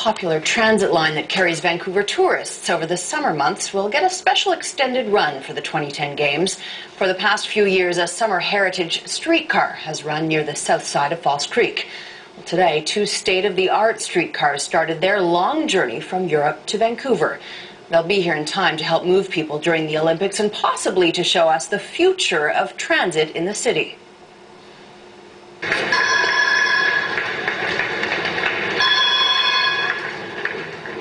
popular transit line that carries Vancouver tourists over the summer months will get a special extended run for the 2010 Games. For the past few years, a summer heritage streetcar has run near the south side of False Creek. Well, today, two state-of-the-art streetcars started their long journey from Europe to Vancouver. They'll be here in time to help move people during the Olympics and possibly to show us the future of transit in the city.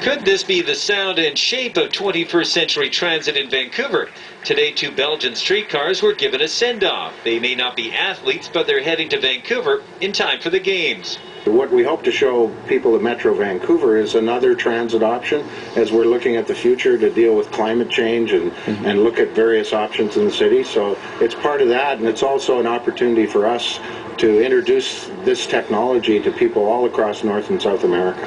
Could this be the sound and shape of 21st century transit in Vancouver? Today, two Belgian streetcars were given a send-off. They may not be athletes, but they're heading to Vancouver in time for the Games. What we hope to show people at Metro Vancouver is another transit option as we're looking at the future to deal with climate change and look at various options in the city. So it's part of that, and it's also an opportunity for us to introduce this technology to people all across North and South America.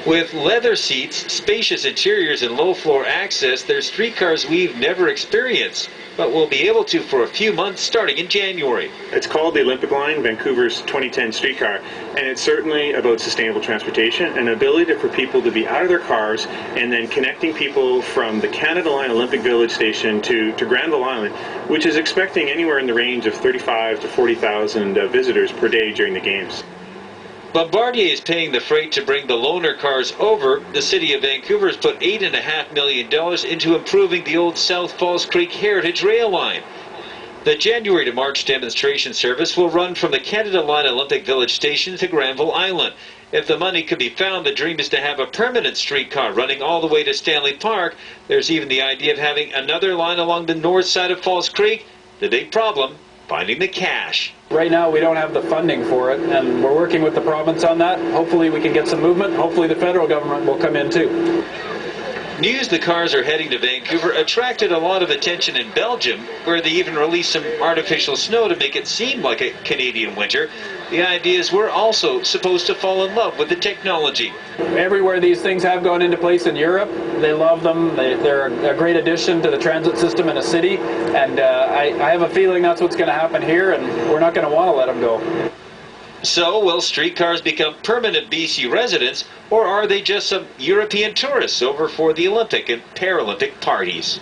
With leather seats, spacious interiors, and low-floor access, they're streetcars we've never experienced, but we'll be able to for a few months starting in January. It's called the Olympic Line, Vancouver's 2010 streetcar, and it's certainly about sustainable transportation and ability for people to be out of their cars and then connecting people from the Canada Line Olympic Village station to Granville Island, which is expecting anywhere in the range of 35,000 to 40,000 visitors per day during the Games. Bombardier is paying the freight to bring the loaner cars over. The city of Vancouver has put $8.5 million into improving the old South Falls Creek Heritage Rail Line. The January to March demonstration service will run from the Canada Line Olympic Village station to Granville Island. If the money could be found, the dream is to have a permanent streetcar running all the way to Stanley Park. There's even the idea of having another line along the north side of Falls Creek. The big problem, finding the cash. Right now we don't have the funding for it, and we're working with the province on that. Hopefully we can get some movement. Hopefully the federal government will come in too. News the cars are heading to Vancouver attracted a lot of attention in Belgium, where they even released some artificial snow to make it seem like a Canadian winter. The idea is we're also supposed to fall in love with the technology. Everywhere these things have gone into place in Europe, they love them. They're a great addition to the transit system in a city, and I have a feeling that's what's going to happen here, and we're not going to want to let them go. So, will streetcars become permanent BC residents, or are they just some European tourists over for the Olympic and Paralympic parties?